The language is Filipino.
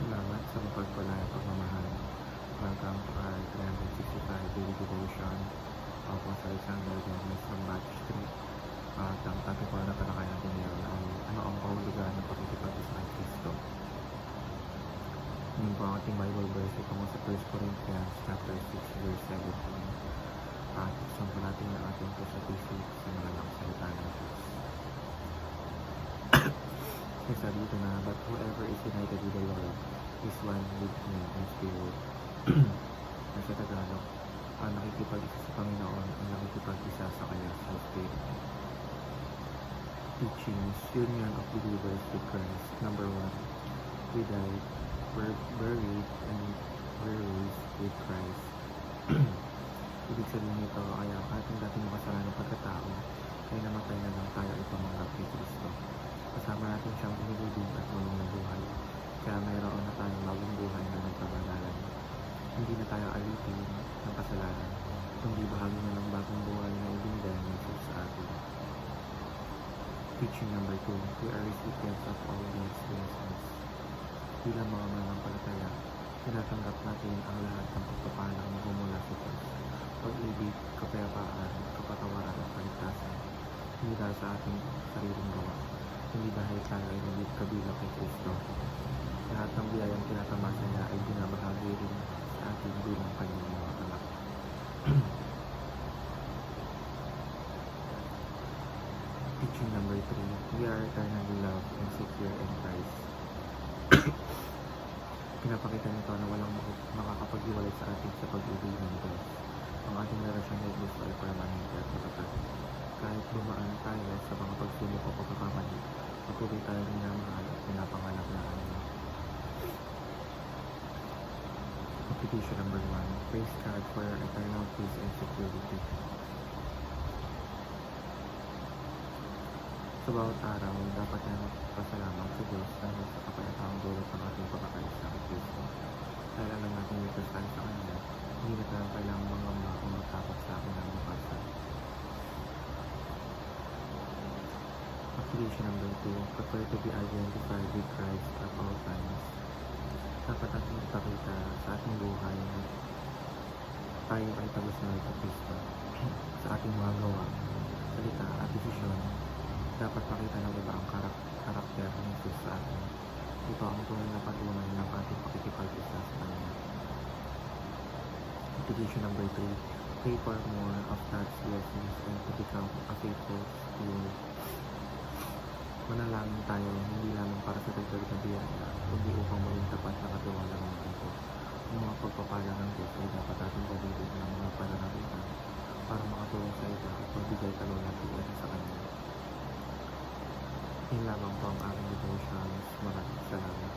Salamat sa mapagpalayang pagmamahal. Welcome to our 365 daily devotion. Ako po sa Alexander Gomez from Batch Street. At ang topic ko na talakay natin ngayon ay ano ang kahulugan ng pakikipag-isa kay Kristo. Yun po ang ating Bible verse tungo sa 1 Corinthians chapter 6 verse 17. At gusto po natin ang ating puso-puso sa mga lang salita ng Diyos. Kasi sabi dito na, but whoever is united with the Lord is one with Him in spirit. Sa Tagalog, ang nakikipag-isa sa Panginoon ang nakikipag-isa sa Kanya sa Spirit. Teachings, union of believers with Christ. Number 1, we died, were buried, and were raised with Christ. Ibig sabihin nito, kaya kahit ang dating makasalanan pagkatao, ay namatay na lang tayo ay tumanggap kay Kristo. Kasama natin siyang inilibing at mulong na buhay. Kaya mayroon na tayong bagong buhay na nagpabagalan. Hindi na tayo alipin ng kasalanan, kundi bahagi na ng bagong buhay na ibinigay ng Jesus sa atin. Teaching number 2, we are recipients of all these blessings. Bilang mga mananampalataya, tinatanggap natin ang lahat ng pagpapalang na humula sa Diyos. Pag-ibig, kapayapaan, kapatawaran at paligtasan. Hindi dahil sa ating sariling gawa, hindi dahil tayo ay nagkabilang kay Kristo. Lahat ng biyayang tinatamasa niya ay binabahagi rin sa atin bilang kanyang mga anak. Teaching number 3, we are eternally loved and secure in Christ. Pinapakita nito na walang makakapag-iwalay sa atin sa pag-ibig ng Diyos. Ang ating relasyon ng Diyos ay permanente at matatag. Kahit dumaan tayo sa mga pagsubok o pagkakamali, patuloy tayo minamahal at pinapangalaglaan niya. Petition number 1, praise God for your eternal peace and security. Sa bawat araw, dapat tayo magpasalamat sa Diyos dahil sa kapayapaang dulot ng ating pagkakaisa kay Kristo. Dahil alam natin ligtas tayo sa Kanya, hindi na tayo kailangang mangamba o matakot sa akin ng bukasan. Application number 2, prefer to be identified with Christ at all times. Dapat natin ipakita sa ating buhay na tayo ay talusunod sa Kristo. Sa ating mga gawa, salita at desisyon, dapat makita ng iba ang karakter ng Jesus sa atin. Ito ang tunay na patunay ng ating pakikipag-isa sa Kanya. Application number 3, pray for more of God's blessings and to become a faithful steward. Manalangin tayo hindi lamang para sa dagdag na biyaya, kundi upang maging tapat na katiwala ng ito. Ang mga pagpapala ng Diyos ay dapat ating galitin ng mga pananalitan para makatulong sa iba at magbigay kalulatian sa Kanya. Yun lamang po ang aking devotions. Maraming salamat.